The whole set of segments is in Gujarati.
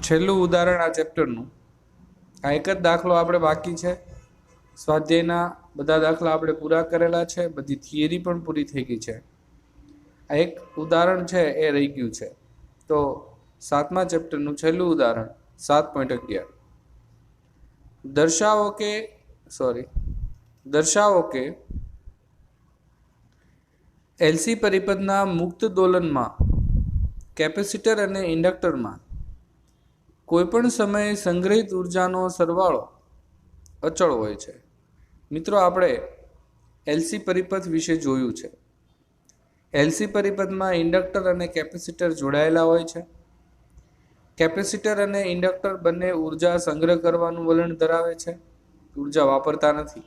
છેલ્લું ઉદાહરણ આ ચેપ્ટરનું. આ એક જ દાખલો આપણે બાકી છે. સ્વાધ્યાયના બધા દાખલા આપણે પૂરા કરેલા છે, બધી થિયરી પણ પૂરી થઈ ગઈ છે. આ એક ઉદાહરણ છે એ રહી ગયું છે. તો 7મા ચેપ્ટરનું છેલ્લું ઉદાહરણ 7.11. દર્શાવો કે એલસી પરિપથના મુક્ત દોલનમાં કેપેસિટર અને ઇન્ડક્ટરમાં કોઈપણ સમયે સંગ્રહિત ઉર્જાનો સરવાળો અચળ હોય છે. મિત્રો, આપણે એલસી પરિપથ વિશે જોયું છે. એલસી પરિપથમાં ઇન્ડક્ટર અને કેપેસિટર જોડાયેલા હોય છે. કેપેસિટર અને ઇન્ડક્ટર બંને ઉર્જા સંગ્રહ કરવાનું વલણ ધરાવે છે, ઉર્જા વાપરતા નથી.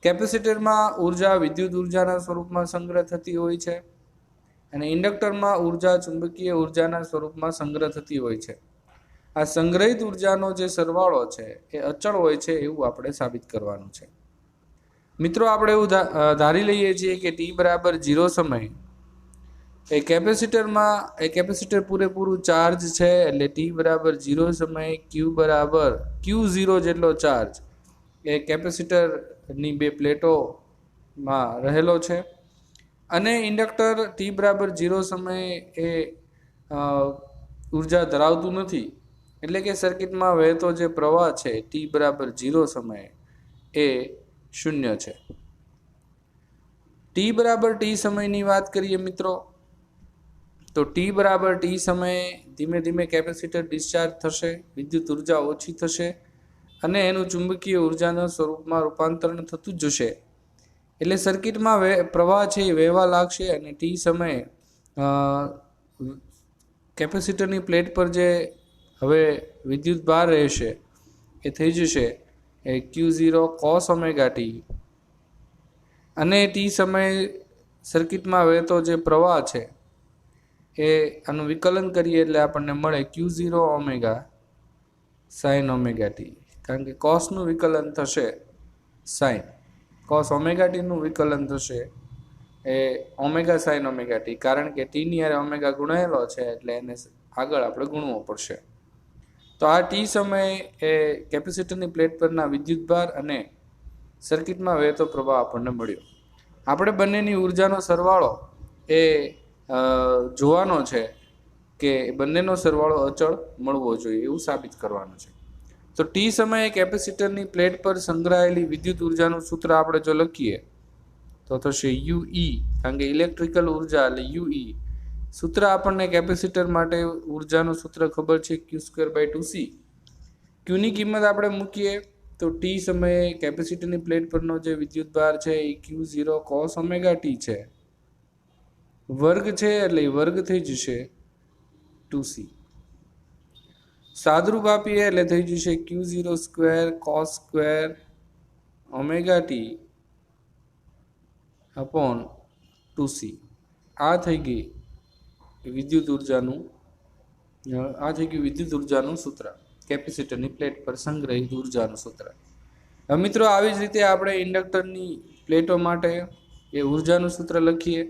કેપેસિટરમાં ઉર્જા વિદ્યુત ઉર્જાના સ્વરૂપમાં સંગ્રહ થતી હોય છે અને ઇન્ડક્ટરમાં ઉર્જા ચુંબકીય ઉર્જાના સ્વરૂપમાં સંગ્રહ થતી હોય છે. આ સંગ્રહિત ઉર્જાનો જે સરવાળો છે એ અચળ હોય છે એવું આપણે સાબિત કરવાનું છે. મિત્રો, આપણે એવું ધારી લઈએ છીએ કે t બરાબર 0 સમયે કેપેસિટર પૂરેપૂરું ચાર્જ છે, એટલે t બરાબર 0 સમયે Q0 જેટલો ચાર્જ એ કેપેસિટરની બે પ્લેટોમાં રહેલો છે. અને ઇન્ડક્ટર t બરાબર 0 સમયે એ ઉર્જા ધરાવતું નથી, એટલે કે સર્કિટમાં વહેતો જે પ્રવાહ છે t બરાબર 0 સમયે એ 0 છે. t બરાબર t સમયની વાત કરીએ મિત્રો, તો t બરાબર t સમયે ધીમે ધીમે કેપેસિટર ડિસ્ચાર્જ થશે, વિદ્યુત ઉર્જા ઓછી થશે અને એનું ચુંબકીય ઉર્જાના સ્વરૂપમાં રૂપાંતરણ થતું જશે. એટલે સર્કિટમાં પ્રવાહ છે એ વહેવા લાગશે અને t સમયે કેપેસિટરની પ્લેટ પર જે હવે વિદ્યુત ભાર રહેશે એ થઈ જશે Q0 cos ઓમેગા t. અને t સમયે સર્કિટમાં વહેતો જે પ્રવાહ છે એ આનું વિકલન કરીએ એટલે આપણને મળે Q0 omega sin omega t. કારણ કે કોસનું વિકલન થશે સાઇન, કોસ ઓમેગા ટીનું વિકલન થશે એ ઓમેગા સાઇન ઓમેગા ટી. કારણ કે ટીની હારે ઓમેગા ગુણાયેલો છે એટલે એને આગળ આપણે ગુણવો પડશે. તો આ ટી સમયે એ કેપેસિટરની પ્લેટ પરના વિદ્યુતભાર અને સર્કિટમાં વહેતો પ્રવાહ આપણને મળ્યો. આપણે બંનેની ઉર્જાનો સરવાળો એ જોવાનો છે કે બંનેનો સરવાળો અચળ મળવો જોઈએ એવું સાબિત કરવાનું છે. તો ટી સમયે કેપેસિટરની પ્લેટ પર સંગ્રહાયેલી વિદ્યુત ઉર્જાનું સૂત્ર આપણે જો લખીએ તો થશે UE. કારણ કે ઇલેક્ટ્રિકલ ઉર્જા એટલે UE. સૂત્ર આપણને કેપેસિટર માટે ઉર્જાનું સૂત્ર ખબર છે Q²/2C. Qની કિંમત આપણે મૂકીએ તો ટી સમયે કેપેસિટરની પ્લેટ પરનો જે વિદ્યુતભાર છે એ Q0 cos ઓમેગા t છે. વર્ગ છે એટલે વર્ગ થઈ જશે 2C. સાદરૂપ આપીએ એટલે થઈ જશે Q0² cos² omega t upon 2C. આ થઈ ગયું વિદ્યુત ઉર્જાનું સૂત્ર, કેપેસિટરની પ્લેટ પર સંગ્રહિત ઉર્જાનું સૂત્ર. હવે મિત્રો, આવી જ રીતે આપણે ઇન્ડક્ટરની પ્લેટો માટે એ ઉર્જાનું સૂત્ર લખીએ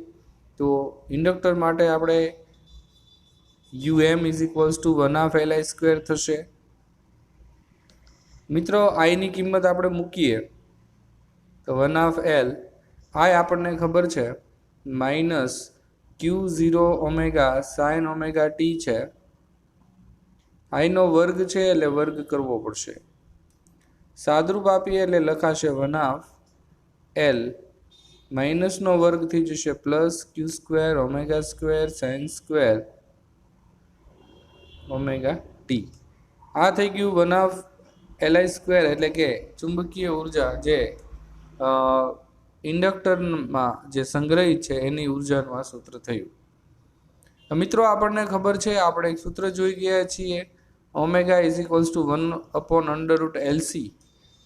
તો ઇન્ડક્ટર માટે આપણે UM=1/Li² થશે. મિત્રો, આઈની કિંમત આપણે મૂકીએ તો 1/L આઈ આપણને ખબર છે -Q0 omega sine omega T છે. આઈનો વર્ગ છે એટલે વર્ગ કરવો પડશે. સાદરૂપ આપીએ એટલે લખાશે 1/L માઇનસનો વર્ગ થઈ જશે +Q² ઓમેગા² sin² ઓમેગા ટી. આ થઈ ગયું 1/Li², એટલે કે ચુંબકીય ઉર્જા જે ઇન્ડક્ટરમાં જે સંગ્રહિત છે એની ઉર્જાનું આ સૂત્ર થયું. મિત્રો, આપણને ખબર છે, આપણે એક સૂત્ર જોઈ ગયા છીએ ω=1/√LC.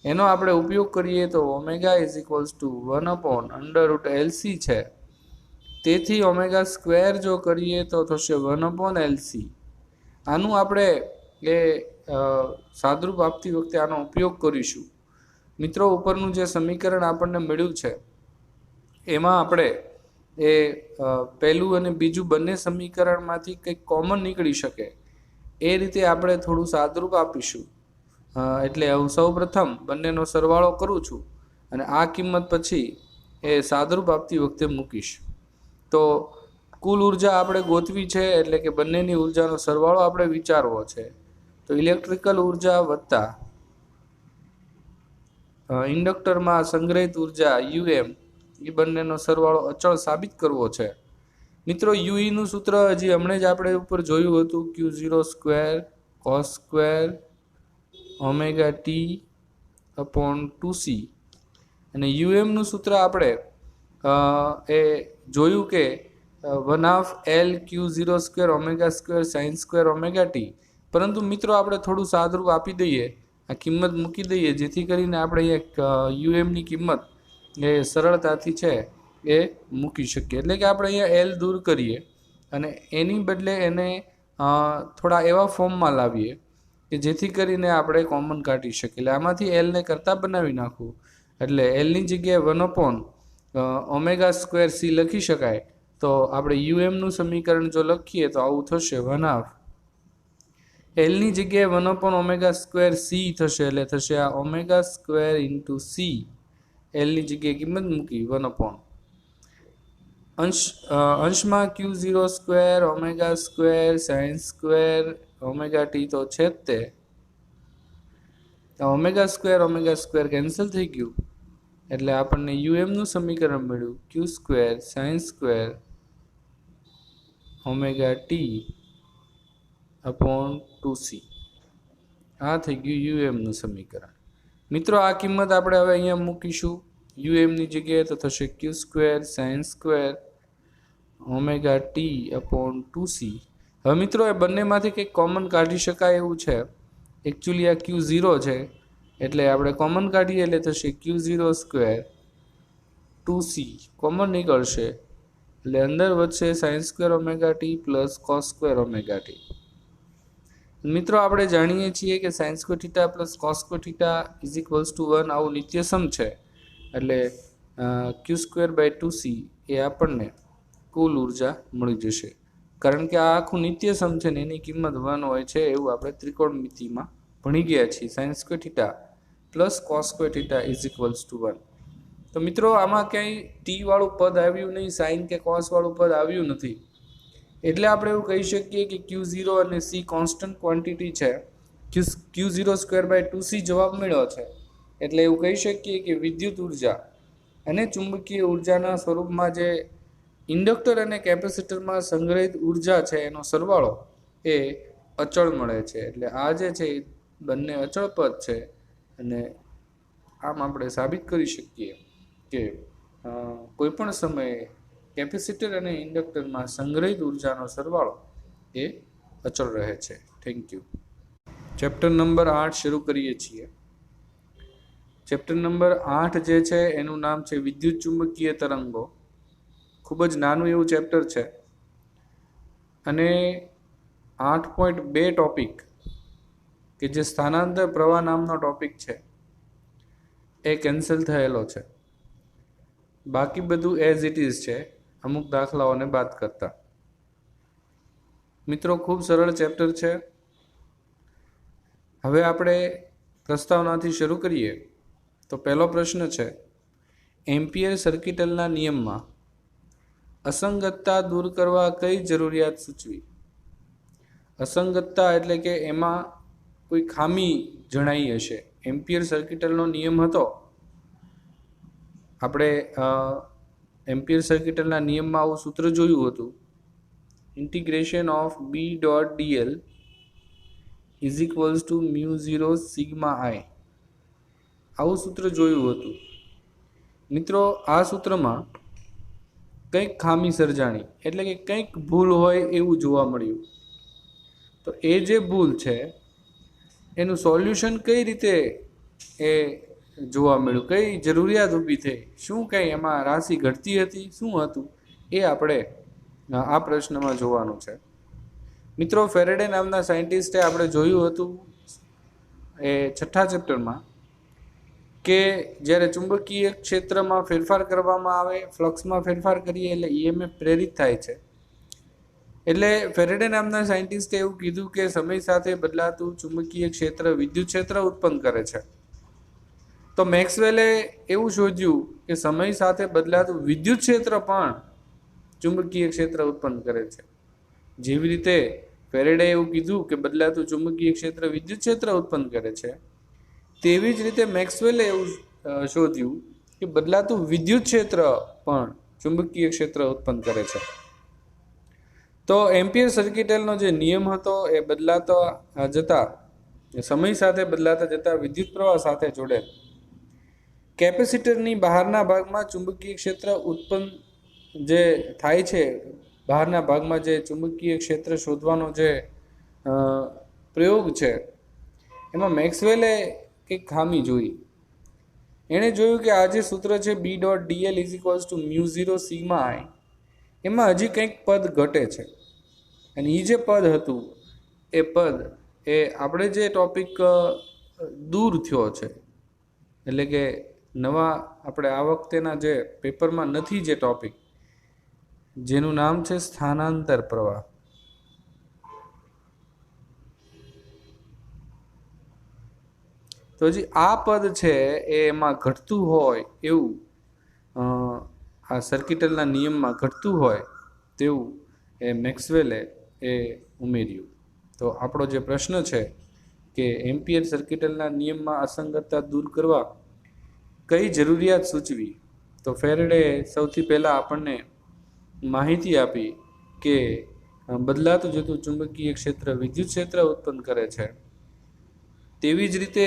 એનો આપણે ઉપયોગ કરીએ તો ω=1/√LC છે. તેથી ω² જો કરીએ તો થશે 1/LC. આનું આપણે એ સાદરૂપ આપતી વખતે આનો ઉપયોગ કરીશું. મિત્રો, ઉપરનું જે સમીકરણ આપણને મળ્યું છે એમાં આપણે એ પહેલું અને બીજું બંને સમીકરણમાંથી કંઈક કોમન નીકળી શકે એ રીતે આપણે થોડું સાદરૂપ આપીશું. એટલે હું સૌ પ્રથમ બંનેનો સરવાળો કરું છું અને આ કિંમત પછી એ સાદરૂપ આપતી વખતે મૂકીશ. તો કુલ ઉર્જા આપણે ગોતવી છે, એટલે કે બંનેની ઉર્જાનો સરવાળો આપણે વિચારવો છે. તો ઇલેક્ટ્રિકલ ઉર્જા વત્તા ઇન્ડક્ટરમાં સંગ્રહિત ઉર્જા UM એ બંનેનો સરવાળો અચળ સાબિત કરવો છે. મિત્રો યુઈનું સૂત્ર હજી હમણાં જ આપણે ઉપર જોયું હતું, Q0² cos² ωt/2c. અને UMનું સૂત્ર આપણે એ જોયું કે 1/2 L Q0² ω² sin² ωt. પરંતુ મિત્રો આપણે થોડું સાદરૂપ આપી દઈએ, આ કિંમત મૂકી દઈએ, જેથી કરીને આપણે UMની કિંમત એ સરળતાથી છે એ મૂકી શકીએ. એટલે કે આપણે અહીંયા L દૂર કરીએ અને એની બદલે એને થોડા એવા ફોર્મમાં લાવીએ કે જેથી કરીને આપણે કોમન કાઢી શકીએ. એટલે આમાંથી Lને કરતા બનાવી નાખવું, એટલે Lની જગ્યાએ 1/ω² c લખી શકાય. તો આપણે UMનું સમીકરણ જો લખીએ તો આવું થશે, 1/2 Lની જગ્યાએ 1/ω² c થશે, એટલે થશે આ ω² × c. Lની જગ્યાએ કિંમત મૂકી 1/, અંશમાં Q0² ω² sin² ωt તો છે જ તે. ω² કેન્સલ થઈ ગયું, એટલે આપણને UMનું સમીકરણ મળ્યું Q² sin² ωt/2c. આ થઈ ગયું UMનું સમીકરણ. મિત્રો આ કિંમત આપણે હવે અહીંયા મૂકીશું UMની જગ્યાએ, તો થશે Q² sin² ωt/2c. હવે મિત્રો એ બંનેમાંથી કંઈક કોમન કાઢી શકાય એવું છે. એકચ્યુઅલી આ Q0 છે, એટલે આપણે કોમન કાઢીએ એટલે થશે Q0² 2c કોમન નીકળશે, એટલે અંદર વધશે sin² ωt + cos² ωt. મિત્રો આપણે જાણીએ છીએ કે sin² + cos² = 1 આવું નિત્યસમ છે, એટલે Q²/2c એ આપણને કુલ ઉર્જા મળી જશે. કારણ કે આ આખું નિત્યસમ છે ને એની કિંમત 1 હોય છે એવું આપણે ત્રિકોણમિતિમાં ભણી ગયા છીએ. sin² + cos² = 1. તો મિત્રો આમાં ક્યાંય t વાળું પદ આવ્યું નહીં, સાઇન કે કોસ વાળું પદ આવ્યું નથી, એટલે આપણે એવું કહી શકીએ કે Q0 અને c કોન્સ્ટન્ટ ક્વોન્ટિટી છે. Q0²/2c જવાબ મળ્યો છે, એટલે એવું કહી શકીએ કે વિદ્યુત ઉર્જા અને ચુંબકીય ઉર્જાના સ્વરૂપમાં જે ઇન્ડક્ટર અને કેપેસિટરમાં સંગ્રહિત ઉર્જા છે એનો સરવાળો એ અચળ મળે છે. એટલે આ જે છે એ બંને અચળ પદ છે, અને આમ આપણે સાબિત કરી શકીએ કે કોઈપણ સમયે કેપેસિટર અને ઇન્ડક્ટરમાં સંગ્રહિત ઉર્જાનો સરવાળો એ અચળ રહે છે. Thank you. ચેપ્ટર નંબર 8 શરૂ કરીએ છીએ. ચેપ્ટર નંબર 8 જે છે એનું નામ છે વિદ્યુત ચુંબકીય તરંગો. ખૂબ જ નાનું એવું ચેપ્ટર છે, અને 8.2 ટોપિક કે જે સ્થાનાંતર પ્રવાહ નામનો ટોપિક છે એ કેન્સલ થયેલો છે. બાકી બધું એઝ ઇટ ઇઝ છે, અમુક દાખલાઓને બાદ કરતા. મિત્રો ખૂબ સરળ ચેપ્ટર છે. હવે આપણે પ્રસ્તાવનાથી શરૂ કરીએ તો પહેલો પ્રશ્ન છે, એમ્પિયર સર્કિટલના નિયમમાં અસંગતતા દૂર કરવા કઈ જરૂરિયાત સૂચવી? અસંગતતા એટલે કે એમાં કોઈ ખામી જણાઈ હશે. એમ્પિયર સર્કિટલનો નિયમ હતો, આપણે એમ્પિયર સર્કિટલના નિયમમાં આવું સૂત્ર જોયું હતું, integration of B.dl = μ0 sigma I. આવું સૂત્ર જોયું હતું. મિત્રો આ સૂત્રમાં કંઈક ખામી સર્જાણી, એટલે કે કંઈક ભૂલ હોય એવું જોવા મળ્યું. તો એ જે ભૂલ છે એનું સોલ્યુશન કઈ રીતે એ જોવા મળ્યું, કઈ જરૂરિયાત ઊભી થઈ, શું કંઈ એમાં રાશિ ઘટતી હતી, શું હતું, એ આપણે આ પ્રશ્નમાં જોવાનું છે. મિત્રો ફેરેડે નામના સાયન્ટિસ્ટે આપણે જોયું હતું એ 6થા ચેપ્ટરમાં કે જ્યારે ચુંબકીય ક્ષેત્રમાં ફેરફાર કરવામાં આવે, ફ્લક્સમાં ફેરફાર કરીએ એટલે EMF પ્રેરિત થાય છે. એટલે ફેરેડે નામના સાયન્ટિસ્ટે એવું કીધું કે સમય સાથે બદલાતું ચુંબકીય ક્ષેત્ર વિદ્યુત ક્ષેત્ર ઉત્પન્ન કરે છે. તો મેક્સવેલે એવું શોધ્યું કે સમય સાથે બદલાતું વિદ્યુત ક્ષેત્ર પણ ચુંબકીય ક્ષેત્ર ઉત્પન્ન કરે છે. જેવી રીતે ફેરેડે એવું કીધું કે બદલાતું ચુંબકીય ક્ષેત્ર વિદ્યુત ક્ષેત્ર ઉત્પન્ન કરે છે, તેવી જ રીતે મેક્સવેલે એવું શોધ્યું કે બદલાતું વિદ્યુત ક્ષેત્ર પણ ચુંબકીય ક્ષેત્ર ઉત્પન્ન કરે છે. તો એમ્પિયર સર્કિટલનો જે નિયમ હતો એ બદલાતા જતા સમય સાથે બદલાતા જતા વિદ્યુત પ્રવાહ સાથે જોડેલ. કેપેસિટરની બહારના ભાગમાં ચુંબકીય ક્ષેત્ર ઉત્પન્ન જે થાય છે, બહારના ભાગમાં જે ચુંબકીય ક્ષેત્ર શોધવાનો જે પ્રયોગ છે, એમાં મેક્સવેલે કંઈક ખામી જોઈ. એણે જોયું કે આ જે સૂત્ર છે B.dl = μ0 સિગ્મા I, એમાં હજી કંઈક પદ ઘટે છે. અને એ જે પદ હતું એ પદ એ આપણે જે ટોપિક દૂર થયો છે, એટલે કે નવા આપણે આ વખતેના જે પેપરમાં નથી જે ટોપિક, જેનું નામ છે સ્થાનાંતર પ્રવાહ. તો હજી આ પદ છે એ એમાં ઘટતું હોય એવું, આ સર્કિટલના નિયમમાં ઘટતું હોય તેવું એ મેક્સવેલે એ ઉમેર્યું. તો આપણો જે પ્રશ્ન છે કે એમ્પિયર સર્કિટલના નિયમમાં અસંગતતા દૂર કરવા કઈ જરૂરિયાત સૂચવી, તો ફેરેડે સૌથી પહેલાં આપણને માહિતી આપી કે બદલાતું જતું ચુંબકીય ક્ષેત્ર વિદ્યુત ક્ષેત્ર ઉત્પન્ન કરે છે, તેવી જ રીતે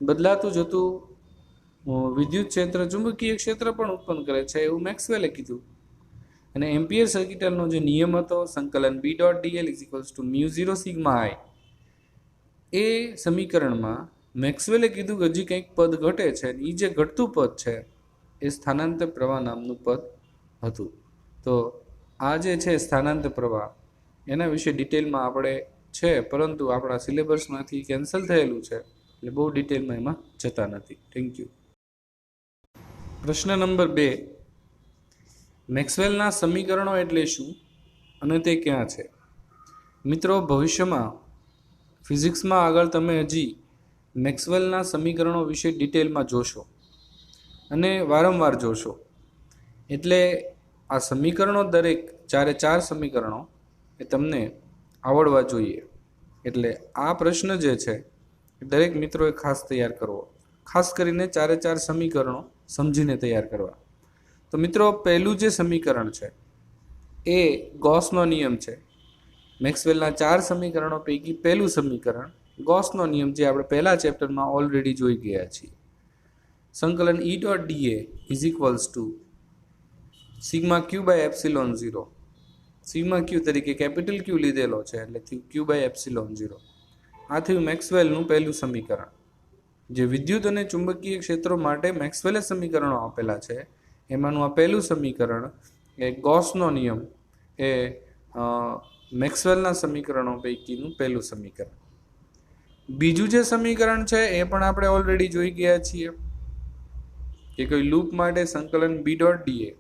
બદલાતું જતું વિદ્યુત ક્ષેત્ર ચુંબકીય ક્ષેત્ર પણ ઉત્પન્ન કરે છે એવું મેક્સવેલે કીધું. અને એમ્પિયર સર્કિટલનો જે નિયમ હતો સંકલન B.dl = μ0 સિગ્મા I, એ સમીકરણમાં મેક્સવેલે કીધું કે હજી કંઈક પદ ઘટે છે. એ જે ઘટતું પદ છે એ સ્થાનાંતર પ્રવાહ નામનું પદ હતું. તો આ જે છે સ્થાનાંતર પ્રવાહ, એના વિશે ડિટેલમાં આપણે છે, પરંતુ આપણા સિલેબસમાંથી કેન્સલ થયેલું છે, એટલે બહુ ડિટેલમાં એમાં જતા નથી. Thank you. પ્રશ્ન નંબર 2, મેક્સવેલના સમીકરણો એટલે શું અને તે ક્યાં છે? મિત્રો, ભવિષ્યમાં ફિઝિક્સમાં આગળ તમે હજી મેક્સવેલના સમીકરણો વિશે ડિટેલમાં જોશો અને વારંવાર જોશો. એટલે આ સમીકરણો દરેક 4 સમીકરણો એ તમને આવડવા જોઈએ. એટલે આ પ્રશ્ન જે છે એ દરેક મિત્રોએ ખાસ તૈયાર કરવો, ખાસ કરીને 4 સમીકરણો સમજીને તૈયાર કરવા. તો મિત્રો, પહેલું જે સમીકરણ છે એ ગોસનો નિયમ છે. મેક્સવેલના 4 સમીકરણો પૈકી પહેલું સમીકરણ ગોસનો નિયમ, જે આપણે પહેલા ચેપ્ટરમાં ઓલરેડી જોઈ ગયા છીએ. સંકલન E.dA = sigma Q/ε0. Sigma Q તરીકે કેપિટલ Q લીધેલો છે, એટલે Q/ε0. આ થયું મેક્સવેલનું પહેલું સમીકરણ. જે વિદ્યુત અને ચુંબકીય ક્ષેત્રો માટે મેક્સવેલે સમીકરણો આપેલા છે, એમાંનું આ પહેલું સમીકરણ એ ગોસનો નિયમ એ મેક્સવેલના સમીકરણો પૈકીનું પહેલું સમીકરણ. બીજું જે સમીકરણ છે એ પણ આપણે ઓલરેડી જોઈ ગયા છીએ કે કોઈ લૂપ માટે સંકલન B.dA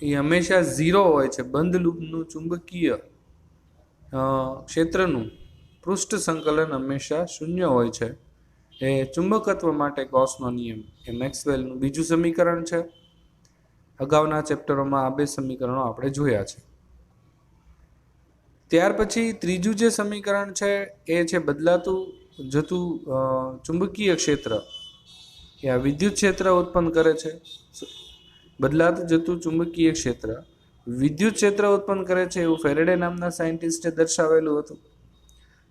એ હંમેશા 0 હોય છે. બંધ લૂપનું ચુંબકીય ક્ષેત્રનું પૃષ્ઠ સંકલન હંમેશા 0 હોય છે. એ ચુંબકત્વ માટે ગોસનો નિયમ એ મેક્સવેલનું બીજું સમીકરણ છે. અગાઉના ચેપ્ટરોમાં આ 2 સમીકરણો આપણે જોયા છે. ત્યાર પછી ત્રીજું જે સમીકરણ છે એ છે બદલાતું જતું ચુંબકીય ક્ષેત્ર એ આ વિદ્યુત ક્ષેત્ર ઉત્પન્ન કરે છે. બદલાતું જતું ચુંબકીય ક્ષેત્ર વિદ્યુત ક્ષેત્ર ઉત્પન્ન કરે છે એવું ફેરેડે નામના સાયન્ટિસ્ટે દર્શાવેલું હતું.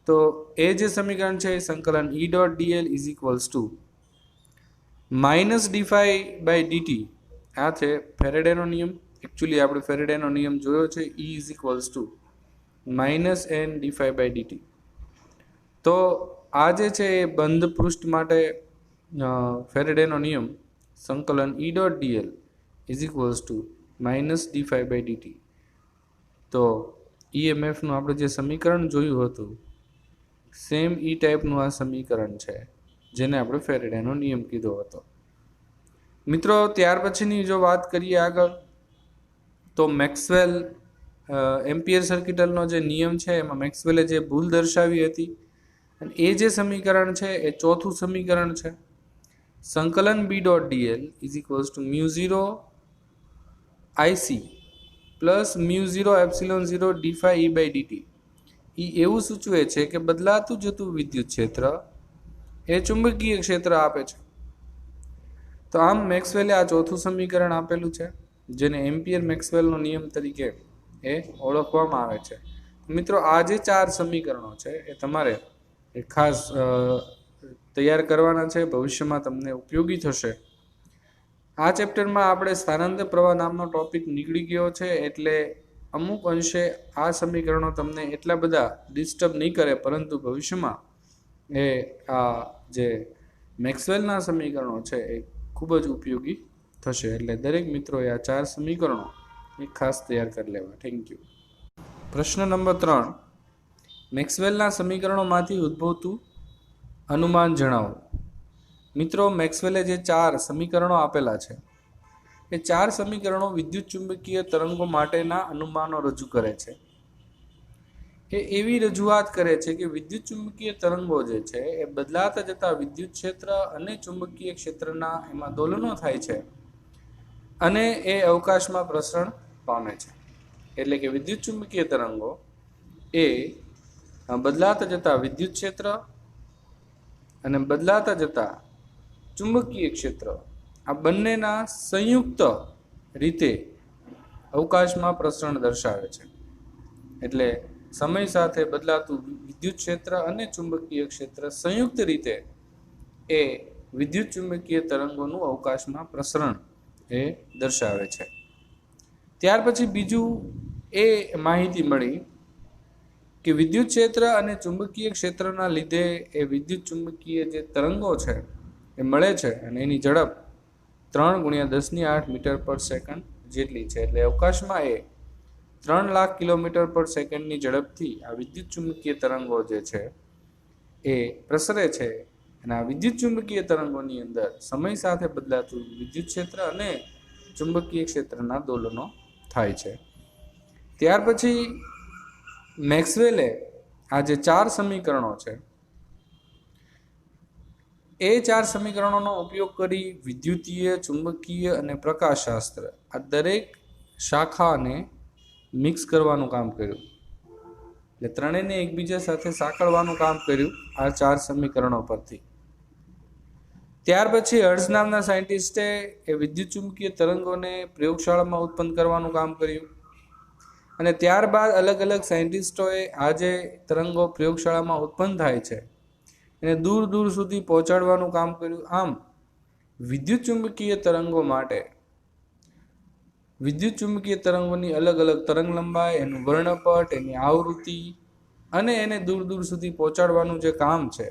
તો એ જે સમીકરણ છે એ સંકલન E.dl = -dϕ/dt. આ છે ફેરેડેનો નિયમ. એકચ્યુઅલી આપણે ફેરેડેનો નિયમ જોયો છે, E = -n/dϕ/dt. તો આ જે છે એ બંધ પૃષ્ઠ માટે ફેરેડેનો નિયમ સંકલન E.dl = -dϕ/dt. તો EMFનું આપણે જે સમીકરણ જોયું હતું, સેમ E ટાઈપનું આ સમીકરણ છે, જેને આપણે ફેરેડેનો નિયમ કીધો હતો. મિત્રો, ત્યાર પછીની જો વાત કરીએ આગળ, તો મેક્સવેલ એમ્પિયર સર્કિટલનો જે નિયમ છે એમાં મેક્સવેલે જે ભૂલ દર્શાવી હતી, અને એ જે સમીકરણ છે એ ચોથું સમીકરણ છે. સંકલન B dot DL is equals to mu zero IC plus mu zero epsilon zero ડી5 ઈ બાય ડીટી એ એવું સૂચવે છે કે બદલાતું જતું વિદ્યુત ક્ષેત્ર એ ચુંબકીય ક્ષેત્ર આપે છે. તો આમ મેક્સવેલે આ ચોથું સમીકરણ આપેલું છે, જેને એમ્પિયર મેક્સવેલનો નિયમ તરીકે એ ઓળખવામાં આવે છે. મિત્રો, આ જે 4 સમીકરણો છે એ તમારે ખાસ તૈયાર કરવાના છે, ભવિષ્યમાં તમને ઉપયોગી થશે. આ ચેપ્ટરમાં આપણે સ્થાનાંતર પ્રવાહ નામનો ટોપિક નીકળી ગયો છે, એટલે અમુક અંશે આ સમીકરણો તમને એટલા બધા ડિસ્ટર્બ નહીં કરે, પરંતુ ભવિષ્યમાં એ આ જે મેક્સવેલના સમીકરણો છે એ ખૂબ જ ઉપયોગી થશે. એટલે દરેક મિત્રોએ આ 4 સમીકરણો એ ખાસ તૈયાર કરી લેવા. Thank you. પ્રશ્ન નંબર 3, મેક્સવેલના સમીકરણોમાંથી ઉદ્ભવતું અનુમાન જણાવો. મિત્રો, મેક્સવેલે જે 4 સમીકરણો આપેલા છે એ 4 સમીકરણો વિદ્યુત ચુંબકીય તરંગો માટેના અનુમાનો રજૂ કરે છે. એ એવી રજૂઆત કરે છે કે વિદ્યુત ચુંબકીય તરંગો જે છે એ બદલાતા જતા વિદ્યુત ક્ષેત્ર અને ચુંબકીય ક્ષેત્રના એમાં દોલનો થાય છે, અને એ અવકાશમાં પ્રસરણ પામે છે. એટલે કે વિદ્યુત ચુંબકીય તરંગો એ બદલાતા જતા વિદ્યુત ક્ષેત્ર અને બદલાતા જતા ચુંબકીય ક્ષેત્ર આ બંનેના સંયુક્ત રીતે અવકાશમાં પ્રસરણ દર્શાવે છે. એટલે સમય સાથે બદલાતું વિદ્યુત ક્ષેત્ર અને ચુંબકીય ક્ષેત્ર સંયુક્ત રીતે એ વિદ્યુત ચુંબકીય તરંગોનું અવકાશમાં પ્રસરણ એ દર્શાવે છે. ત્યાર પછી બીજું એ માહિતી મળી કે વિદ્યુત ક્ષેત્ર અને ચુંબકીય ક્ષેત્રના લીધે એ વિદ્યુત ચુંબકીય જે તરંગો છે એ મળે છે, અને એની ઝડપ 3 × 10⁸ મીટર પર સેકન્ડ જેટલી છે. એટલે અવકાશમાં એ 3 લાખ કિલોમીટર પર સેકન્ડની ઝડપથી આ વિદ્યુત ચુંબકીય તરંગો જે છે એ પ્રસરે છે. અને આ વિદ્યુત ચુંબકીય તરંગોની અંદર સમય સાથે બદલાતું વિદ્યુત ક્ષેત્ર અને ચુંબકીય ક્ષેત્રના દોલનો થાય છે. ત્યાર પછી મેક્સવેલે આ જે 4 સમીકરણો છે એ 4 સમીકરણોનો ઉપયોગ કરી વિદ્યુતીય, ચુંબકીય અને પ્રકાશશાસ્ત્ર આ દરેક શાખાને મિક્સ કરવાનું કામ કર્યું. એટલે ત્રણેયને એકબીજા સાથે સાંકળવાનું કામ કર્યું આ 4 સમીકરણો પરથી. ત્યાર પછી હર્ટ્ઝ નામના સાયન્ટિસ્ટે એ વિદ્યુત ચુંબકીય તરંગોને પ્રયોગશાળામાં ઉત્પન્ન કરવાનું કામ કર્યું, અને ત્યારબાદ અલગ અલગ સાયન્ટિસ્ટોએ આ જે તરંગો પ્રયોગશાળામાં ઉત્પન્ન થાય છે એને દૂર દૂર સુધી પહોંચાડવાનું કામ કર્યું. આમ વિદ્યુત ચુંબકીય તરંગો માટે વિદ્યુત ચુંબકીય તરંગોની અલગ અલગ તરંગ લંબાઈ, એનું વર્ણપટ, એની આવૃત્તિ અને એને દૂર દૂર સુધી પહોંચાડવાનું જે કામ છે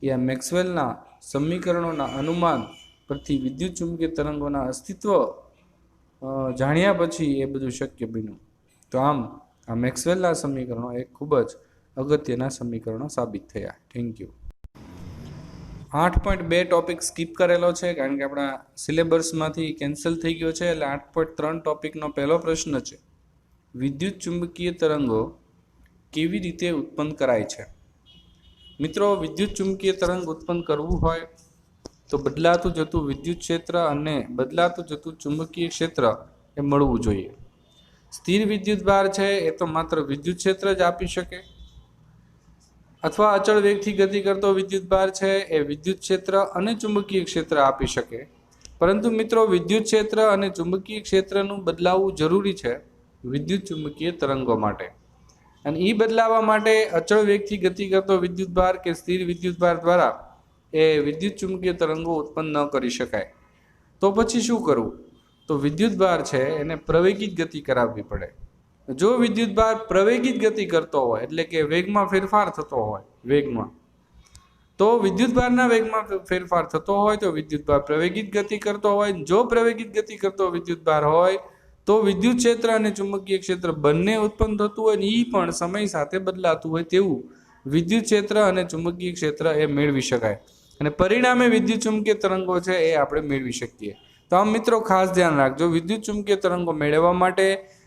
એ આ મેક્સવેલના સમીકરણોના અનુમાન પરથી વિદ્યુત ચુંબકીય તરંગોના અસ્તિત્વ જાણ્યા પછી એ બધું શક્ય બન્યું. તો આમ આ મેક્સવેલના સમીકરણો એ ખૂબ જ અગત્યના સમીકરણો સાબિત થયા. Thank you. 8.2 ટોપિક સ્કીપ કરેલો છે કારણ કે આપણા સિલેબસમાંથી કેન્સલ થઈ ગયો છે. એટલે 8.3 ટોપિકનો પહેલો પ્રશ્ન છે, વિદ્યુત ચુંબકીય તરંગો કેવી રીતે ઉત્પન્ન કરાય છે. મિત્રો, વિદ્યુત ચુંબકીય તરંગ ઉત્પન્ન કરવું હોય તો બદલાતું જતું વિદ્યુત ક્ષેત્ર અને બદલાતું જતું ચુંબકીય ક્ષેત્ર એ મળવું જોઈએ. સ્થિર વિદ્યુત ભાર છે એ તો માત્ર વિદ્યુત ક્ષેત્ર જ આપી શકે, અથવા અચળ વેગથી ગતિ કરતો વિદ્યુત ભાર છે એ વિદ્યુત ક્ષેત્ર અને ચુંબકીય ક્ષેત્ર આપી શકે. પરંતુ મિત્રો, વિદ્યુત ક્ષેત્ર અને ચુંબકીય ક્ષેત્રનું બદલાવવું જરૂરી છે વિદ્યુત ચુંબકીય તરંગો માટે. અને એ બદલાવા માટે અચળ વેગથી ગતિ કરતો વિદ્યુત ભાર કે સ્થિર વિદ્યુત ભાર દ્વારા એ વિદ્યુત ચુંબકીય તરંગો ઉત્પન્ન ન કરી શકાય. તો પછી શું કરવું? તો વિદ્યુત ભાર છે એને પ્રવેગિત ગતિ કરાવવી પડે. જો વિદ્યુત ભાર પ્રવેગિત ગતિ કરતો હોય, એટલે કે વેગમાં ફેરફાર થતો હોય, વેગમાં, તો વિદ્યુત ભારના વેગમાં ફેરફાર થતો હોય તો વિદ્યુત ભાર પ્રવેગિત ગતિ કરતો હોય. જો પ્રવેગિત ગતિ કરતો વિદ્યુત ભાર હોય તો વિદ્યુત ક્ષેત્ર અને ચુંબકીય ક્ષેત્ર બંને ઉત્પન્ન થતું હોય ને એ પણ સમય સાથે બદલાતું હોય તેવું વિદ્યુત ક્ષેત્ર અને ચુંબકીય ક્ષેત્ર એ મેળવી શકાય, અને પરિણામે વિદ્યુત ચુંબકીય તરંગો છે એ આપણે મેળવી શકીએ. તો આમ મિત્રો ખાસ ધ્યાન રાખજો, વિદ્યુત ચુંબકીય તરંગો મેળવવા માટે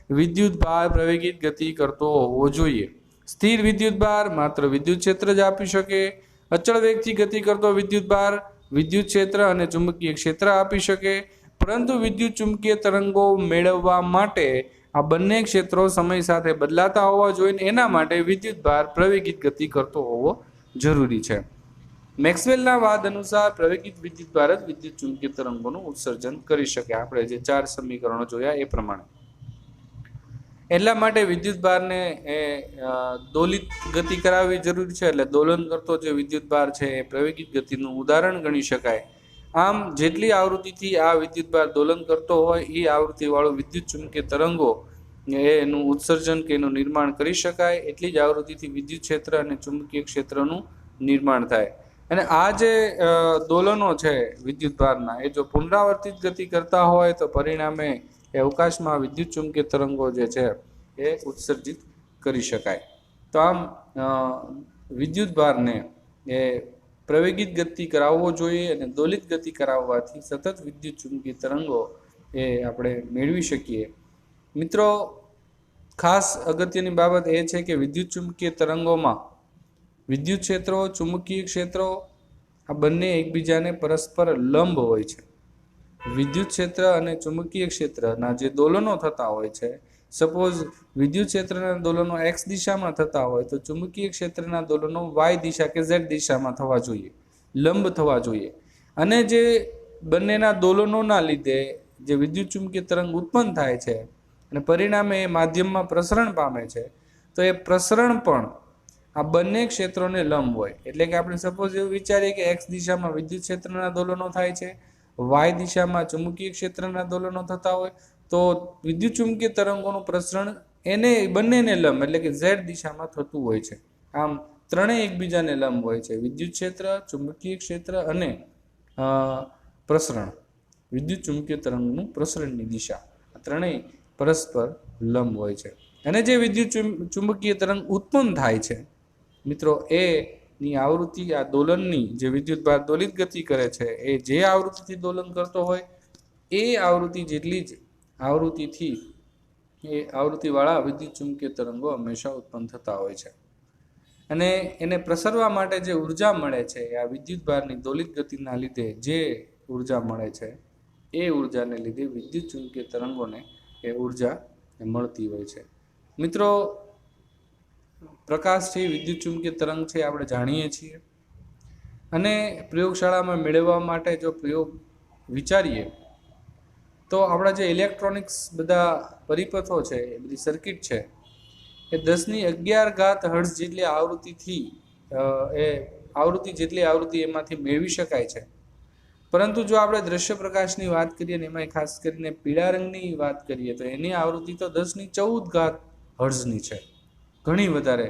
વિદ્યુત ભાર પ્રવેગિત ગતિ કરતો હોવો જોઈએ. સ્થિર વિદ્યુત ભાર માત્ર વિદ્યુત ક્ષેત્ર જ આપી શકે. અચળ વેગથી ગતિ કરતો વિદ્યુત ભાર વિદ્યુત ક્ષેત્ર અને ચુંબકીય ક્ષેત્ર આપી શકે. પરંતુ વિદ્યુત ચુંબકીય તરંગો મેળવવા માટે આ બંને ક્ષેત્રો સમય સાથે બદલાતા હોવા જોઈએ. એના માટે વિદ્યુત ભાર પ્રવેગિત ગતિ કરતો હોવો જરૂરી છે. મેક્સવેલના વાદ અનુસાર પ્રવેગિત વિદ્યુત ભાર જ વિદ્યુત ચુંબકીય તરંગોનું ઉત્સર્જન કરી શકે. આપણે જે 4 સમીકરણો જોયા એ પ્રમાણે. એટલા માટે વિદ્યુત ભારને દોલિત ગતિ કરાવવી જરૂરી છે. એટલે દોલન કરતો જે વિદ્યુત ભાર છે એ પ્રવેગિત ગતિનું ઉદાહરણ ગણી શકાય. આમ જેટલી આવૃત્તિથી આ વિદ્યુત ભાર દોલન કરતો હોય એ આવૃત્તિવાળો વિદ્યુત ચુંબકીય તરંગો એનું ઉત્સર્જન કે એનું નિર્માણ કરી શકાય. એટલી જ આવૃત્તિથી વિદ્યુત ક્ષેત્ર અને ચુંબકીય ક્ષેત્રનું નિર્માણ થાય. અને આ જે દોલનો છે વિદ્યુત ભારના એ જો પુનરાવર્તિત ગતિ કરતા હોય તો પરિણામે એ અવકાશમાં વિદ્યુત ચુંબકીય તરંગો જે છે એ ઉત્સર્જિત કરી શકાય. તો આમ વિદ્યુત ભારને એ પ્રવેગિત ગતિ કરાવવો જોઈએ અને દોલિત ગતિ કરાવવાથી સતત વિદ્યુત ચુંબકીય તરંગો એ આપણે મેળવી શકીએ. મિત્રો, ખાસ અગત્યની બાબત એ છે કે વિદ્યુત ચુંબકીય તરંગોમાં વિદ્યુત ક્ષેત્રો, ચુંબકીય ક્ષેત્રો આ બંને એકબીજાને પરસ્પર લંબ હોય છે. વિદ્યુત ક્ષેત્ર અને ચુંબકીય ક્ષેત્રના જે દોલનો થતા હોય છે, સપોઝ વિદ્યુત ક્ષેત્રના દોલનો x દિશામાં થતા હોય તો ચુંબકીય ક્ષેત્રના દોલનો y દિશા કે z દિશામાં થવા જોઈએ, લંબ થવા જોઈએ. અને જે બંનેના દોલનોના લીધે જે વિદ્યુત ચુંબકીય તરંગ ઉત્પન્ન થાય છે અને પરિણામે એ માધ્યમમાં પ્રસરણ પામે છે, તો એ પ્રસરણ પણ આ બંને ક્ષેત્રોને લંબ હોય. એટલે કે આપણે સપોઝ એવું વિચારીએ કે x દિશામાં વિદ્યુત ક્ષેત્રના દોલનો થાય છે, y દિશામાં ચુંબકીય ક્ષેત્રના દોલનો થતા હોય, તો વિદ્યુત ચુંબકીય તરંગોનું પ્રસરણ એને બંનેને લંબ એટલે કે z દિશામાં થતું હોય છે. આમ ત્રણેય એકબીજાને લંબ હોય છે. વિદ્યુત ક્ષેત્ર, ચુંબકીય ક્ષેત્ર અને પ્રસરણ, વિદ્યુત ચુંબકીય તરંગનું પ્રસરણની દિશા, આ ત્રણેય પરસ્પર લંબ હોય છે. અને જે વિદ્યુત ચુંબકીય તરંગ ઉત્પન્ન થાય છે મિત્રો, એની આવૃત્તિ આ દોલનની જે વિદ્યુત ભાર દોલિત ગતિ કરે છે એ જે આવૃત્તિથી દોલન કરતો હોય એ આવૃત્તિ જેટલી જ આવૃત્તિથી એ આવૃત્તિવાળા વિદ્યુત ચુંબકીય તરંગો હંમેશા ઉત્પન્ન થતા હોય છે. અને એને પ્રસરવા માટે જે ઉર્જા મળે છે આ વિદ્યુત ભારની દોલિત ગતિના લીધે જે ઉર્જા મળે છે એ ઉર્જાને લીધે વિદ્યુત ચુંબકીય તરંગોને એ ઉર્જા મળતી હોય છે. મિત્રો, પ્રકાશ છે વિદ્યુત ચુંબકીય તરંગ છે આપણે જાણીએ છીએ. અને પ્રયોગશાળામાં મેળવવા માટે જો પ્રયોગ વિચારીએ તો આપણા જે ઇલેક્ટ્રોનિક્સ બધા પરિપથો છે, એ બધી સર્કિટ છે, એ 1011 હર્ટ્ઝ જેટલી આવૃત્તિથી આવૃત્તિ એમાંથી મેળવી શકાય છે. પરંતુ જો આપણે દ્રશ્ય પ્રકાશની વાત કરીએ ને એમાં ખાસ કરીને પીળા રંગની વાત કરીએ તો એની આવૃત્તિ તો 1014 હર્ટ્ઝની છે, ઘણી વધારે.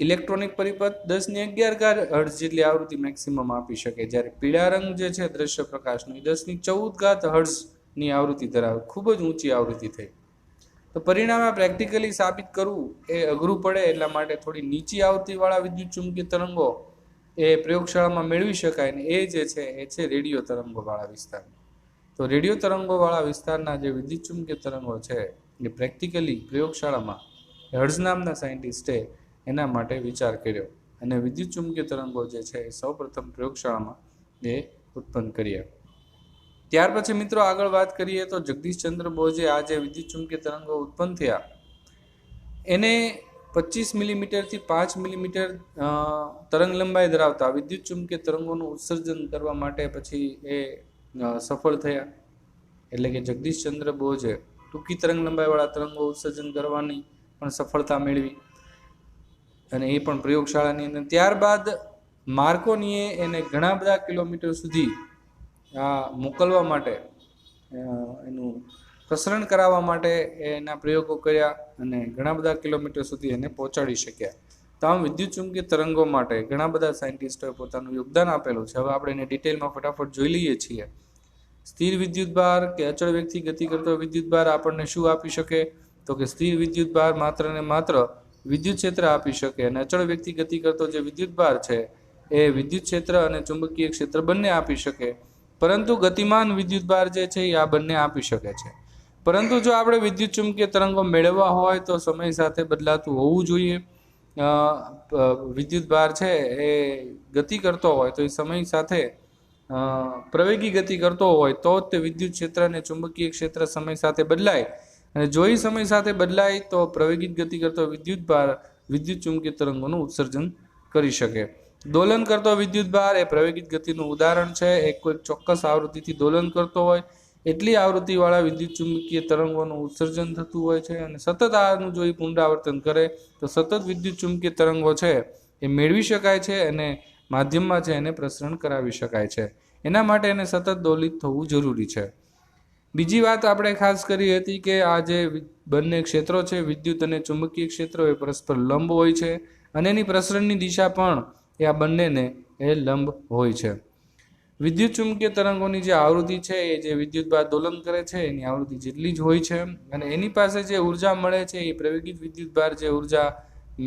ઇલેક્ટ્રોનિક પરિપથ 1011 હર્ટ્ઝ જેટલી આવૃત્તિ મેક્સિમમ આપી શકે, જ્યારે પીળા રંગ જે છે દ્રશ્ય પ્રકાશનો એ 1014 હર્ટ્ઝની આવૃત્તિ ધરાવે, ખૂબ જ ઊંચી આવૃત્તિ થઈ. તો પરિણામે પ્રેક્ટિકલી સાબિત કરવું એ અઘરું પડે. એટલા માટે થોડી નીચી આવૃત્તિવાળા વિદ્યુત ચુંબકીય તરંગો એ પ્રયોગશાળામાં મેળવી શકાય ને એ જે છે એ છે રેડિયો તરંગોવાળા વિસ્તાર. તો રેડિયો તરંગોવાળા વિસ્તારના જે વિદ્યુત ચુંબકીય તરંગો છે એ પ્રેક્ટિકલી પ્રયોગશાળામાં હર્ટ્ઝ નામના સાયન્ટિસ્ટે એના માટે વિચાર કર્યો અને વિદ્યુત ચુંબકીય તરંગો જે છે એ સૌપ્રથમ પ્રયોગશાળામાં એ ઉત્પન્ન કર્યા. ત્યાર પછી મિત્રો આગળ વાત કરીએ તો જગદીશચંદ્ર બોઝે આ જે વિદ્યુત ચુંબકીય તરંગો ઉત્પન્ન થયા એને 25 મિલીમીટરથી 5 મિલીમીટર તરંગ લંબાઈ ધરાવતા વિદ્યુત ચુંબકીય તરંગોનું ઉત્સર્જન કરવા માટે પછી એ સફળ થયા. એટલે કે જગદીશચંદ્ર બોઝે ટૂંકી તરંગ લંબાઈવાળા તરંગો ઉત્સર્જન કરવાની પણ સફળતા મેળવી અને એ પણ પ્રયોગશાળાની અંદર. ત્યારબાદ માર્કોનીએ એને ઘણા બધા કિલોમીટર સુધી મોકલવા માટે એનું પ્રસરણ કરાવવા માટે એના પ્રયોગો કર્યા અને ઘણા બધા કિલોમીટર સુધી એને પહોંચાડી શક્યા. તો આમ વિદ્યુત ચુંબકીય તરંગો માટે ઘણા બધા સાયન્ટિસ્ટોએ પોતાનું યોગદાન આપેલું છે. હવે આપણે એને ડિટેલમાં ફટાફટ જોઈ લઈએ છીએ. સ્થિર વિદ્યુત ભાર કે અચળ વેગથી ગતિ કરતો વિદ્યુત ભાર આપણને શું આપી શકે? તો કે સ્થિર વિદ્યુત ભાર માત્ર ને માત્ર વિદ્યુત ક્ષેત્ર આપી શકે અને અચળ વેગથી ગતિ કરતો જે વિદ્યુત ભાર છે એ વિદ્યુત ક્ષેત્ર અને ચુંબકીય ક્ષેત્ર બંને આપી શકે. પરંતુ ગતિમાન વિદ્યુત ભાર જે છે એ આ બંને આપી શકે છે. પરંતુ જો આપણે વિદ્યુત ચુંબકીય તરંગો મેળવવા હોય તો સમય સાથે બદલાતું હોવું જોઈએ. વિદ્યુત ભાર છે એ ગતિ કરતો હોય તો એ સમય સાથે પ્રવેગી ગતિ કરતો હોય તો જ તે વિદ્યુત ક્ષેત્ર અને ચુંબકીય ક્ષેત્ર સમય સાથે બદલાય, અને જો એ સમય સાથે બદલાય તો પ્રવેગિત ગતિ કરતો વિદ્યુત ભાર વિદ્યુત ચુંબકીય તરંગોનું ઉત્સર્જન કરી શકે. દોલન કરતો વિદ્યુત ભાર એ પ્રવેગિત ગતિનું ઉદાહરણ છે. એક કોઈ ચોક્કસ આવૃત્તિથી દોલન કરતો હોય એટલી આવૃત્તિવાળા વિદ્યુત ચુંબકીય તરંગોનું ઉત્સર્જન થતું હોય છે, અને સતત આનું જો પુનરાવર્તન કરે તો સતત વિદ્યુત ચુંબકીય તરંગો છે એ મેળવી શકાય છે અને માધ્યમમાં છે એને પ્રસરણ કરાવી શકાય છે. એના માટે એને સતત દોલિત થવું જરૂરી છે. બીજી વાત આપણે ખાસ કરી હતી કે આ જે બંને ક્ષેત્રો છે વિદ્યુત અને ચુંબકીય ક્ષેત્રો એ પરસ્પર લંબ હોય છે, અને એની પ્રસરણની દિશા પણ એ આ બંનેને એ લંબ હોય છે. વિદ્યુત ચુંબકીય તરંગોની જે આવૃત્તિ છે એ જે વિદ્યુત ભાર દોલન કરે છે એની આવૃત્તિ જેટલી જ હોય છે, અને એની પાસે જે ઉર્જા મળે છે એ પ્રવેગિત વિદ્યુત ભાર જે ઉર્જા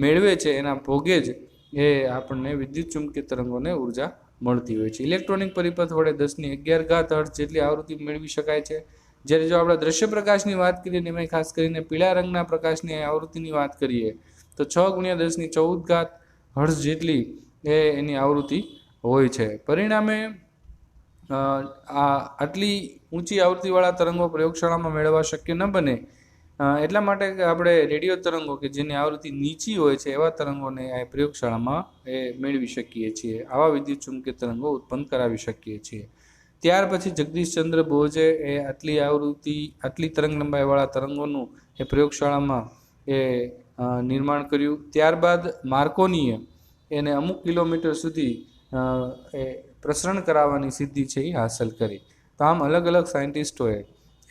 મેળવે છે એના ભોગે જ એ આપણને વિદ્યુત ચુંબકીય તરંગોને ઉર્જા મળતી હોય છે. ઇલેક્ટ્રોનિક પરિપથ વડે 10⁻11 હર્ટ્ઝ જેટલી આવૃત્તિ મેળવી શકાય છે. જ્યારે જો આપણે દ્રશ્ય પ્રકાશની વાત કરીએ એમાં ખાસ કરીને પીળા રંગના પ્રકાશની આવૃત્તિની વાત કરીએ તો 6×1014 હર્ટ્ઝ જેટલી એની આવૃત્તિ હોય છે. પરિણામે આટલી ઊંચી આવૃત્તિવાળા તરંગો પ્રયોગશાળામાં મેળવવા શક્ય ન બને, એટલા માટે આપણે રેડિયો તરંગો કે જેની આવૃત્તિ નીચી હોય છે એવા તરંગોને આ પ્રયોગશાળામાં એ મેળવી શકીએ છીએ. આવા વિદ્યુત ચુંબકીય તરંગો ઉત્પન્ન કરાવી શકીએ છીએ. ત્યાર પછી જગદીશચંદ્ર બોઝે એ આટલી તરંગ લંબાઈવાળા તરંગોનું એ પ્રયોગશાળામાં એ નિર્માણ કર્યું. ત્યારબાદ માર્કોનીએ એને અમુક કિલોમીટર સુધી એ પ્રસરણ કરાવવાની સિદ્ધિ છે એ હાંસલ કરી. તો આમ અલગ અલગ સાયન્ટિસ્ટોએ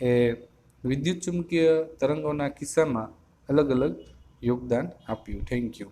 એ વિદ્યુત ચુંબકીય તરંગોના કિસ્સામાં અલગ અલગ યોગદાન આપ્યું. Thank you.